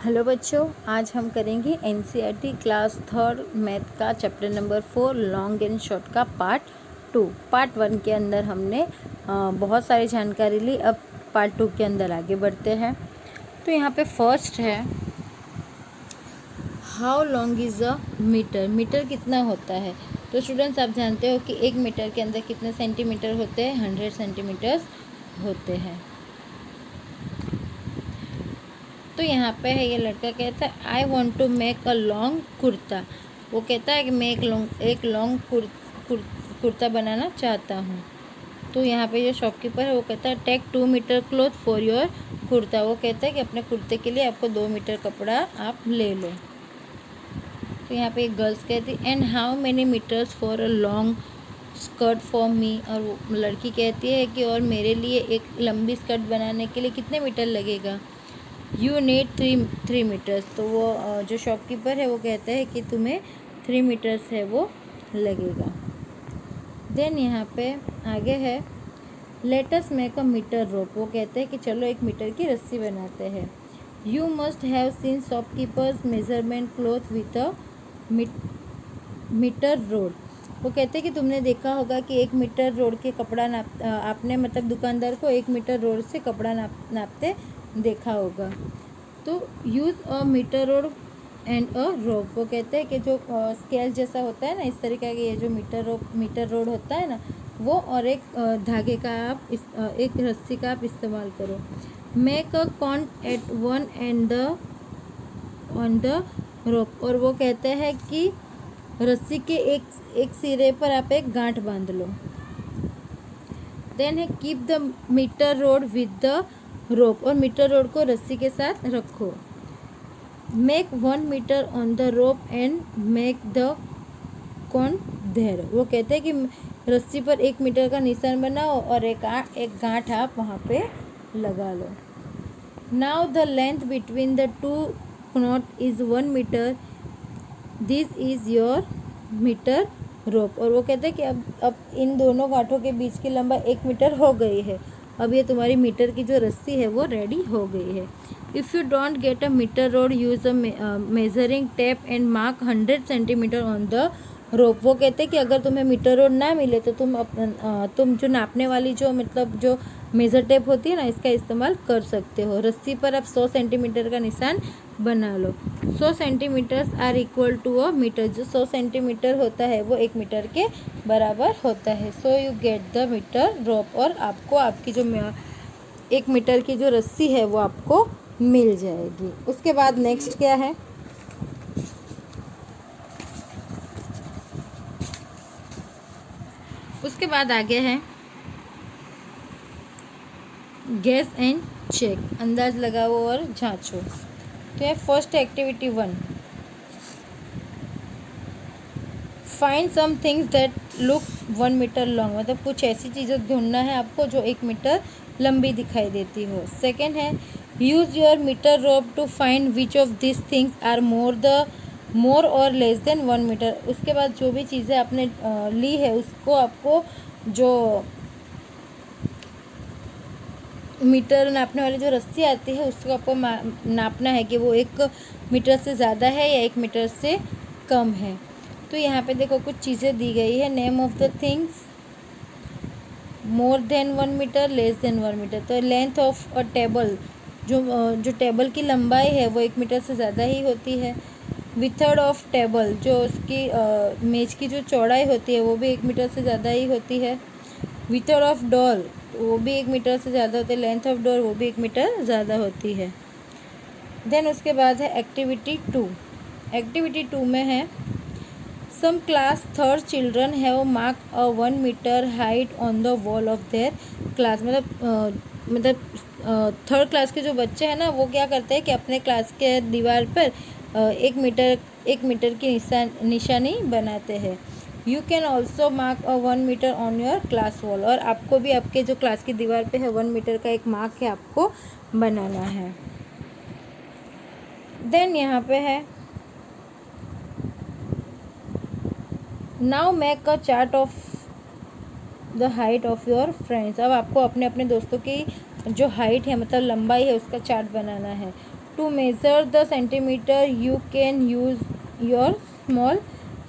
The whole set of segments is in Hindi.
हेलो बच्चों, आज हम करेंगे एनसीईआरटी क्लास थर्ड मैथ का chapter number 4 long and short का पार्ट 2। पार्ट 1 के अंदर हमने बहुत सारी जानकारी ली। अब पार्ट 2 के अंदर आगे बढ़ते हैं। तो यहाँ पे फर्स्ट है, how long is a metre. Metre कितना होता है? तो स्टूडेंट्स, आप जानते हो कि 1 मीटर के अंदर कितने सेंटीमीटर होते हैं? 100 सेंटीमीटर्स होते हैं। तो यहाँ पे है, ये लड़का कहता है I want to make a long kurta. वो कहता है कि मैं एक लॉन्ग कुर्ता बनाना चाहता हूँ। तो यहाँ पे जो शॉपकीपर है वो कहता है take 2 metre cloth for your kurta. वो कहता है कि अपने कुर्ते के लिए आपको 2 मीटर कपड़ा आप ले लो। तो यहाँ पे एक गर्ल्स कहती and how many metres for a long skirt for me. और वो लड़की कहती है कि और मेरे लिए एक लंबी स्कर्ट बनाने के लिए कितने मीटर लगेगा? You need three metres. तो वो जो शॉपकीपर है वो कहता है कि तुम्हें 3 मीटर्स है वो लगेगा। देन यहाँ पे आगे है let us make a metre rope. वो कहते हैं कि चलो 1 मीटर की रस्सी बनाते हैं। You must have seen shopkeepers measurement cloth with a metre rod. वो कहते हैं कि तुमने देखा होगा कि 1 मीटर रोड के कपड़ा आपने मतलब दुकानदार को 1 मीटर रोड से कपड़ा नापते देखा होगा। तो use a metre rod and a rope. वो कहते हैं कि जो स्केल जैसा होता है ना, इस तरीके का ये जो मीटर रोड होता है ना, वो और एक धागे का आप एक रस्सी का आप इस्तेमाल करो। Make a knot at one end on the rope. और वो कहते हैं कि रस्सी के एक सिरे पर आप एक गांठ बांध लो। देन है keep the metre rod with the rope. और मीटर रोड को रस्सी के साथ रखो। Make 1 metre on the rope and make the कॉन देयर। वो कहते हैं कि रस्सी पर 1 मीटर का निशान बनाओ और एक गांठ आप वहाँ पे लगा लो। Now the length between the 2 knot is 1 metre. This is your metre rope. और वो कहते हैं कि अब इन दोनों गांठों के बीच की लंबाई 1 मीटर हो गई है। अब ये तुम्हारी मीटर की जो रस्सी है वो रेडी हो गई है। If you don't get a metre rod use a measuring tape and mark 100 centimetre on the rope. वो कहते हैं कि अगर तुम्हें मीटर रोड ना मिले तो तुम जो नापने वाली जो मतलब जो मेज़र टेप होती है ना, इसका इस्तेमाल कर सकते हो। रस्सी पर आप 100 सेंटीमीटर का निशान बना लो। 100 centimetres are equal to a metre. जो 100 सेंटीमीटर होता है वो 1 मीटर के बराबर होता है। So you get the metre rope. और आपको आपकी जो 1 मीटर की जो रस्सी है वो आपको मिल जाएगी। उसके बाद नेक्स्ट क्या है? उसके बाद आगे है गेस एंड चेक। अंदाज लगाओ और जांचो। तो है first activity 1, find some things that look 1 metre long. मतलब कुछ ऐसी चीज़ें ढूंढना है आपको जो 1 मीटर लंबी दिखाई देती हो। सेकेंड है use your metre rope to find which of this things are more or less than 1 metre. उसके बाद जो भी चीज़ें आपने ली है उसको आपको जो मीटर नापने वाली जो रस्सी आती है उसको आपको नापना है कि वो 1 मीटर से ज़्यादा है या 1 मीटर से कम है। तो यहाँ पे देखो कुछ चीज़ें दी गई है। Name of the things, more than 1 metre, less than 1 metre. तो लेंथ ऑफ अ टेबल, जो टेबल की लंबाई है वो 1 मीटर से ज़्यादा ही होती है। विथड ऑफ टेबल, जो उसकी मेज की जो चौड़ाई होती है वो भी 1 मीटर से ज़्यादा ही होती है। विथड ऑफ डोर, वो भी 1 मीटर से ज़्यादा होती है। लेंथ ऑफ डोर वो भी 1 मीटर ज़्यादा होती है। देन उसके बाद है एक्टिविटी 2। एक्टिविटी 2 में है some class third children have mark a 1 metre height on the wall of their class. मतलब थर्ड क्लास के जो बच्चे हैं ना, वो क्या करते हैं कि अपने क्लास के दीवार पर 1 मीटर की निशानी बनाते हैं। You can also mark a 1 metre on your class wall. और आपको भी आपके जो क्लास की दीवार पे है 1 मीटर का एक मार्क है आपको बनाना है। देन यहाँ पे है now make a chart of the height of your friends. अब आपको अपने अपने दोस्तों की जो हाइट है मतलब लंबाई है उसका चार्ट बनाना है। To measure the centimetre you can use your small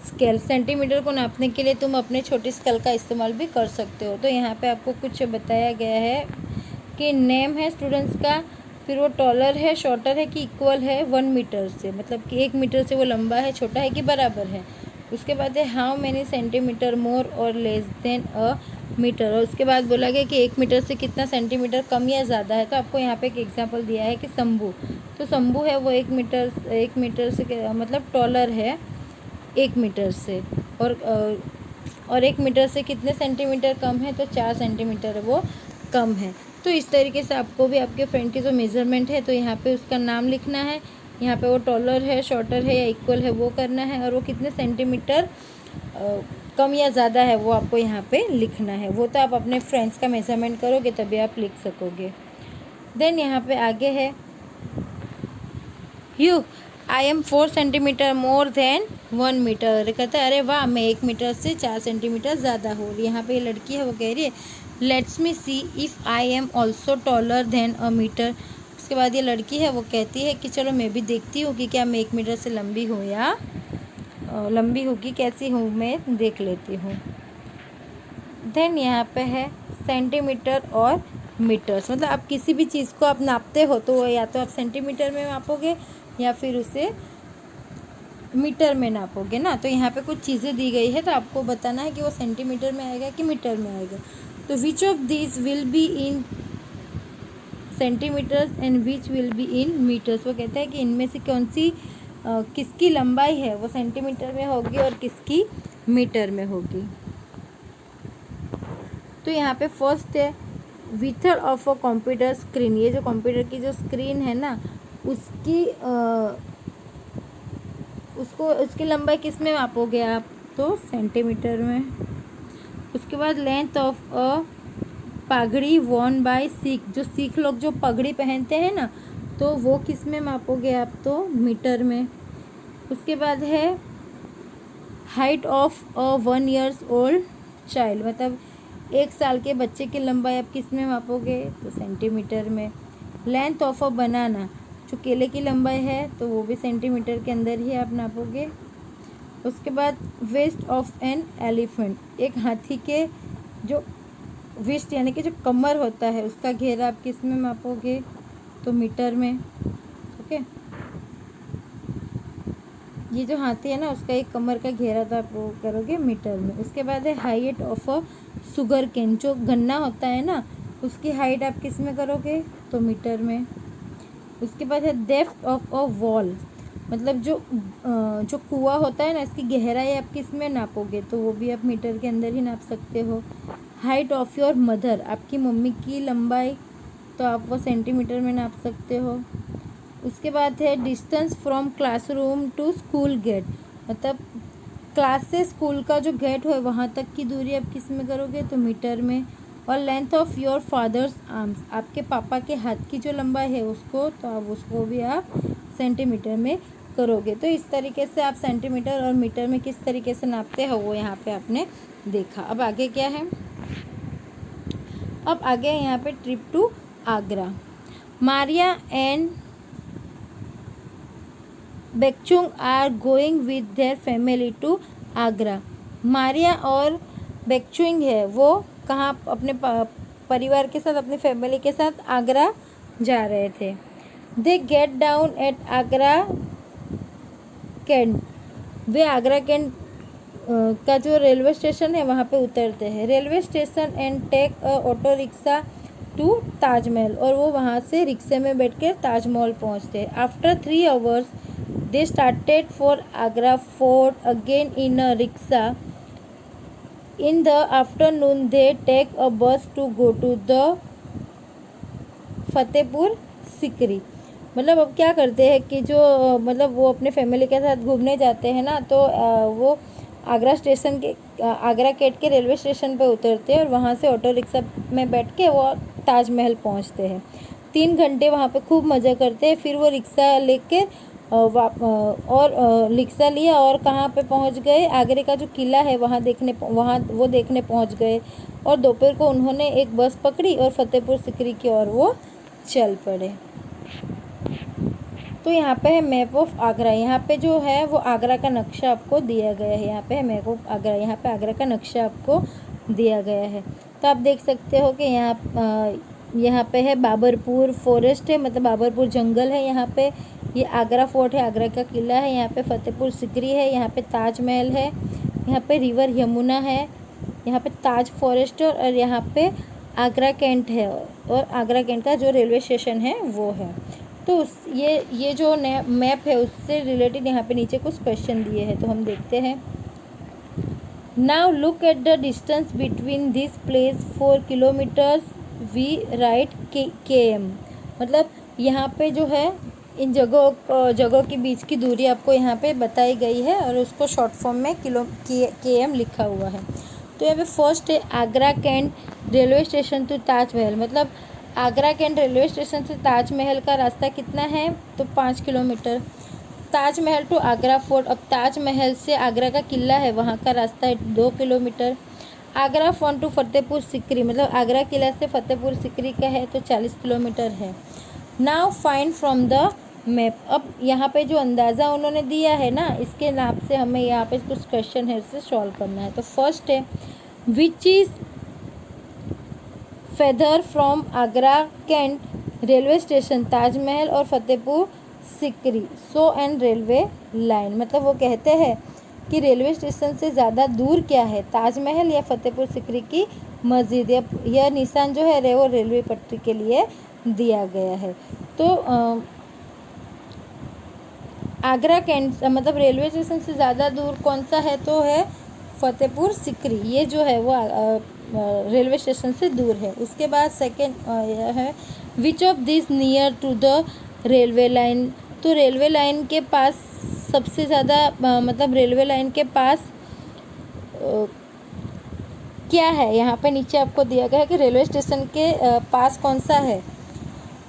scale. Centimetre को नापने के लिए तुम अपने छोटी स्केल का इस्तेमाल भी कर सकते हो। तो यहाँ पे आपको कुछ बताया गया है कि नेम है स्टूडेंट्स का, फिर वो टॉलर है, शॉर्टर है कि इक्वल है 1 मीटर से, मतलब कि 1 मीटर से वो लंबा है, छोटा है कि बराबर है। उसके बाद है how many centimetre more or less then a metre, और उसके बाद बोला गया कि 1 मीटर से कितना सेंटीमीटर कम या ज़्यादा है। तो आपको यहाँ पे एक एग्जांपल दिया है कि शंभू, तो शंभू है वो 1 मीटर से मतलब टॉलर है 1 मीटर से, और 1 मीटर से कितने सेंटीमीटर कम है, तो 4 सेंटीमीटर वो कम है। तो इस तरीके से आपको भी आपके फ्रेंड की जो मेज़रमेंट है तो यहाँ पे उसका नाम लिखना है, यहाँ पे वो टॉलर है, शॉर्टर है या इक्वल है वो करना है, और वो कितने सेंटीमीटर कम या ज़्यादा है वो आपको यहाँ पे लिखना है। वो तो आप अपने फ्रेंड्स का मेज़रमेंट करोगे तभी आप लिख सकोगे। देन यहाँ पे आगे है U I M 4 centimetre more than 1 metre. कहता है अरे वाह मैं 1 मीटर से 4 सेंटीमीटर ज़्यादा हूँ। यहाँ पे लड़की है वो कह रही है let's me see if I am also taller than a metre. उसके बाद ये लड़की है वो कहती है कि चलो मैं भी देखती हूँ कि क्या मैं 1 मीटर से लंबी हूँ या लंबी होगी, कैसी हूँ मैं देख लेती हूँ। देन यहाँ पे है सेंटीमीटर और मीटर्स, मतलब आप किसी भी चीज़ को आप नापते हो तो या तो आप सेंटीमीटर में नापोगे या फिर उसे मीटर में नापोगे ना। तो यहाँ पे कुछ चीज़ें दी गई है तो आपको बताना है कि वो सेंटीमीटर में आएगा कि मीटर में आएगा। तो which of this will be in centimetres and which will be in metres. वो कहते हैं कि इनमें से कौन सी किसकी लंबाई है वो सेंटीमीटर में होगी और किसकी मीटर में होगी। तो यहाँ पे फर्स्ट है विथर ऑफ अ कंप्यूटर स्क्रीन। ये जो कंप्यूटर की जो स्क्रीन है ना उसकी उसकी लंबाई किस में मापोगे आप, तो सेंटीमीटर में। उसके बाद लेंथ ऑफ अ पगड़ी वॉर्न बाय सिख, जो सिख लोग जो पगड़ी पहनते हैं ना तो वो किस में मापोगे आप, तो मीटर में। उसके बाद है height of a 1 years old child, मतलब 1 साल के बच्चे की लंबाई आप किस में मापोगे, तो सेंटीमीटर में। लेंथ ऑफ अ बनाना, जो केले की लंबाई है तो वो भी सेंटीमीटर के अंदर ही आप नापोगे। उसके बाद वेस्ट ऑफ एन एलिफेंट, एक हाथी के जो वेस्ट यानी कि जो कमर होता है उसका घेरा आप किस में मापोगे, तो मीटर में। ओके, ये जो हाथी है ना उसका एक कमर का घेरा तो आप वो करोगे मीटर में। उसके बाद है height of a sugar cane, जो गन्ना होता है ना उसकी हाइट आप किस में करोगे, तो मीटर में। उसके बाद है डेप्थ ऑफ अ वॉल, मतलब जो कुआं होता है ना इसकी गहराई आप किस में नापोगे, तो वो भी आप मीटर के अंदर ही नाप सकते हो। हाइट ऑफ योर मदर, आपकी मम्मी की लंबाई तो आप वो सेंटीमीटर में नाप सकते हो। उसके बाद है distance from classroom to school gate, मतलब क्लास से स्कूल का जो गेट है वहाँ तक की दूरी आप किस में करोगे, तो मीटर में। और length of your fathers arms, आपके पापा के हाथ की जो लंबाई है उसको तो आप उसको भी आप सेंटीमीटर में करोगे। तो इस तरीके से आप सेंटीमीटर और मीटर में किस तरीके से नापते हो वो यहाँ पे आपने देखा। अब आगे क्या है, अब आगे यहाँ पे trip to Agra. Maria and Bhaichung are going with their family to Agra. Maria और बेक्चुंग है वो कहाँ अपने परिवार के साथ अपनी फैमिली के साथ आगरा जा रहे थे। They get down at Agra Cantt, वे आगरा कैंट का जो रेलवे स्टेशन है वहाँ पे उतरते हैं। Railway station and take a auto rickshaw to Taj Mahal, और वो वहाँ से रिक्शे में बैठ कर ताजमहल पहुँचते हैं। After 3 hours they started for Agra fort again in a rickshaw. In the afternoon they take a bus to go to the Fatehpur Sikri. मतलब अब क्या करते हैं कि जो मतलब वो अपने फैमिली के साथ घूमने जाते हैं ना तो वो आगरा स्टेशन के आगरा गेट के रेलवे स्टेशन पे उतरते हैं और वहाँ से ऑटो रिक्शा में बैठ के वो ताजमहल पहुँचते हैं। 3 घंटे वहाँ पे खूब मज़ा करते हैं। फिर वो रिक्शा लेके और रिक्शा लिया और कहाँ पे पहुँच गए, आगरे का जो किला है वहाँ वो देखने पहुँच गए। और दोपहर को उन्होंने एक बस पकड़ी और फतेहपुर सिकरी की ओर वो चल पड़े। तो यहाँ पे है मैप ऑफ आगरा। यहाँ पे जो है वो आगरा का नक्शा आपको दिया गया है। यहाँ पे है मैप ऑफ आगरा, यहाँ पे आगरा का नक्शा आपको दिया गया है। तो आप देख सकते हो कि यहाँ पे है बाबरपुर फॉरेस्ट है, मतलब बाबरपुर जंगल है। यहाँ पे ये आगरा फोर्ट है, आगरा का किला है। यहाँ पे फतेहपुर सिकरी है, यहाँ पे ताजमहल है, यहाँ पे रिवर यमुना है, यहाँ पे ताज फॉरेस्ट है, और यहाँ पे आगरा कैंट है, और आगरा कैंट का जो रेलवे स्टेशन है वो है। तो ये जो मैप है उससे रिलेटेड यहाँ पे नीचे कुछ क्वेश्चन दिए हैं, तो हम देखते हैं। Now look at the distance between this place 4 kilometres we write km। मतलब यहाँ पे जो है इन जगहों के बीच की दूरी आपको यहाँ पे बताई गई है, और उसको शॉर्ट फॉर्म में km लिखा हुआ है। तो यहाँ पे फर्स्ट है Agra cantt railway station to Taj Mahal. मतलब आगरा कैंट रेलवे स्टेशन से ताजमहल का रास्ता कितना है, तो 5 kilometre. Taj Mahal to Agra fort, अब ताजमहल से आगरा का किला है वहाँ का रास्ता है 2 kilometre. Agra fort to Fatehpur Sikri, मतलब आगरा किला से फतेहपुर सिकरी का है तो 40 किलोमीटर है। Now find from the map. अब यहाँ पे जो अंदाज़ा उन्होंने दिया है ना, इसके नाम से हमें यहाँ पे कुछ क्वेश्चन है उससे सॉल्व करना है। तो फर्स्ट है which is farther from Agra cantt railway station Taj Mahal और Fatehpur Sikri so and railway line. मतलब वो कहते हैं कि रेलवे स्टेशन से ज़्यादा दूर क्या है, ताजमहल या फतेहपुर सिकरी की मस्जिद। यह निशान जो है वो रेलवे पटरी के लिए दिया गया है। तो आगरा कैंट मतलब रेलवे स्टेशन से ज़्यादा दूर कौन सा है, तो है फतेहपुर सिकरी। ये जो है वो रेलवे स्टेशन से दूर है। उसके बाद सेकेंड यह है which of this near to the railway line. तो रेलवे लाइन के पास सबसे ज़्यादा मतलब रेलवे लाइन के पास क्या है, यहाँ पे नीचे आपको दिया गया है कि रेलवे स्टेशन के पास कौन सा है,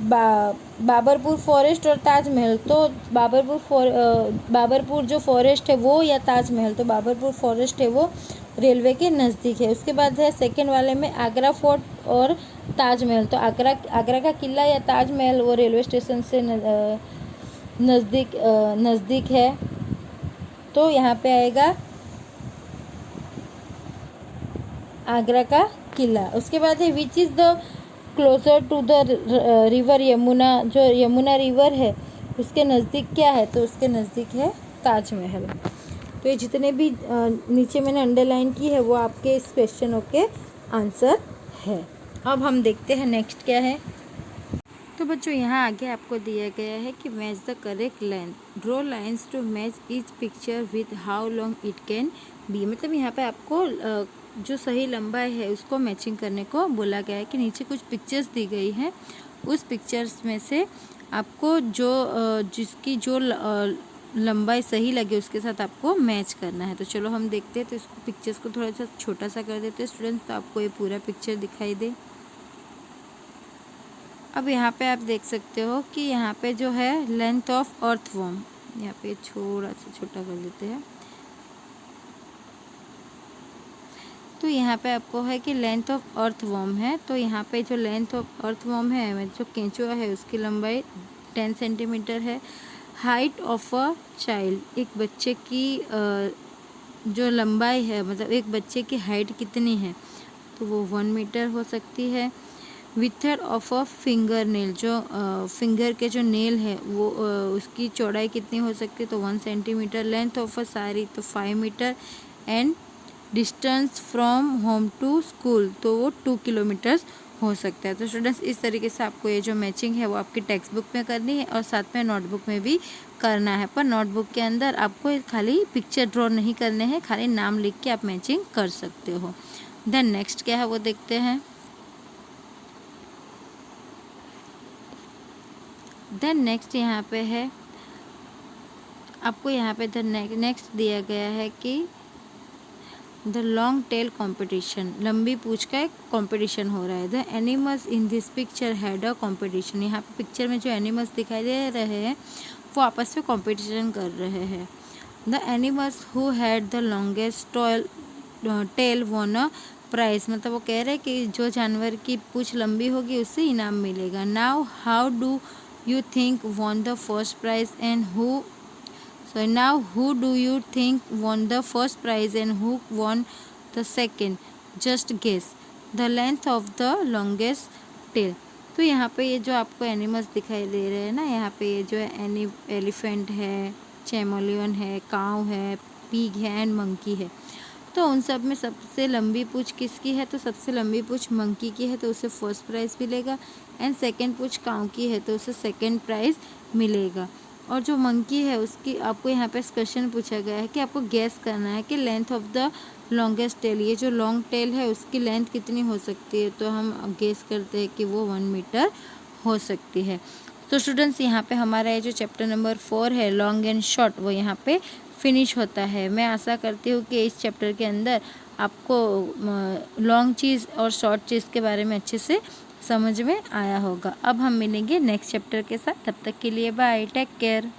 बाबरपुर फॉरेस्ट और ताजमहल। तो बाबरपुर जो फॉरेस्ट है वो या ताजमहल, तो बाबरपुर फॉरेस्ट है वो रेलवे के नज़दीक है। उसके बाद है सेकेंड वाले में आगरा फोर्ट और ताजमहल। तो आगरा का किला या ताजमहल वो रेलवे स्टेशन से नज़दीक है, तो यहाँ पे आएगा आगरा का किला। उसके बाद है which is the closer to the river Yamuna. जो यमुना रिवर है उसके नज़दीक क्या है, तो उसके नज़दीक है ताजमहल। तो ये जितने भी नीचे मैंने अंडरलाइन की है वो आपके इस क्वेश्चनों के आंसर है। अब हम देखते हैं नेक्स्ट क्या है। तो बच्चों यहाँ आगे आपको दिया गया है कि match the correct line, draw lines to match each picture with how long it can be. मतलब यहाँ पे आपको जो सही लंबाई है उसको मैचिंग करने को बोला गया है कि नीचे कुछ पिक्चर्स दी गई हैं, उस पिक्चर्स में से आपको जिसकी जो लंबाई सही लगे उसके साथ आपको मैच करना है। तो चलो हम देखते हैं। तो इसको पिक्चर्स को थोड़ा सा छोटा सा कर देते हैं स्टूडेंट्स, तो आपको ये पूरा पिक्चर दिखाई दे। अब यहाँ पे आप देख सकते हो कि यहाँ पे जो है लेंथ ऑफ अर्थवॉर्म, यहाँ पे थोड़ा सा छोटा कर देते हैं। तो यहाँ पे आपको है कि लेंथ ऑफ अर्थवॉर्म है, तो यहाँ पे जो लेंथ ऑफ अर्थवॉर्म है जो केंचुआ है उसकी लंबाई 10 सेंटीमीटर है। हाइट ऑफ अ चाइल्ड, एक बच्चे की जो लंबाई है मतलब एक बच्चे की हाइट कितनी है, तो वो 1 मीटर हो सकती है। विथर ऑफ अ फिंगर नेल, जो फिंगर के जो नेल है वो उसकी चौड़ाई कितनी हो सकती है, तो 1 centimetre. Length of a sari, तो 5 metre. And distance from home to school, तो वो 2 किलोमीटर्स हो सकता है। तो स्टूडेंट्स इस तरीके से आपको ये जो मैचिंग है वो आपकी टेक्स्ट बुक में करनी है और साथ में नोटबुक में भी करना है। पर नोटबुक के अंदर आपको खाली पिक्चर ड्रॉ नहीं करने हैं, खाली नाम लिख के आप मैचिंग कर सकते हो। देन नेक्स्ट क्या है वो देखते हैं। देन नेक्स्ट यहाँ पे है आपको यहाँ पे नेक्स्ट दिया गया है कि द लॉन्ग टेल कॉम्पिटिशन, लंबी पूंछ का एक कॉम्पिटिशन हो रहा है। The animals in this picture had a competition, यहाँ पे पिक्चर में जो एनिमल्स दिखाई दे रहे हैं वो आपस में कॉम्पिटिशन कर रहे हैं। The animals who had the longest tail won a prize, मतलब वो कह रहे हैं कि जो जानवर की पूंछ लंबी होगी उससे इनाम मिलेगा। Now how do you think won the first prize and who, so now who do you think won the first prize and who won the second? Just guess the length of the longest tail. तो यहाँ पे ये जो आपको एनिमल्स दिखाई दे रहे हैं ना, यहाँ पे ये जो है एलिफेंट है, चैमोलियन है, काऊ है, पिग है एंड मंकी है। तो उन सब में सबसे लंबी पूँछ किसकी है? तो सबसे लंबी पूँछ मंकी की है, तो उसे फर्स्ट प्राइज़ मिलेगा। एंड सेकंड पूँछ काऊ की है, तो उसे सेकंड प्राइज़ मिलेगा। और जो मंकी है उसकी आपको यहाँ पे क्वेश्चन पूछा गया है कि आपको गैस करना है कि length of the longest tail, ये जो लॉन्ग टेल है उसकी लेंथ कितनी हो सकती है। तो हम गैस करते हैं कि वो 1 मीटर हो सकती है। तो स्टूडेंट्स यहाँ पे हमारा ये जो चैप्टर नंबर 4 है लॉन्ग एंड शॉर्ट, वो यहाँ पे फिनिश होता है। मैं आशा करती हूँ कि इस चैप्टर के अंदर आपको लॉन्ग चीज़ और शॉर्ट चीज़ के बारे में अच्छे से समझ में आया होगा। अब हम मिलेंगे नेक्स्ट चैप्टर के साथ, तब तक के लिए बाय, टेक केयर।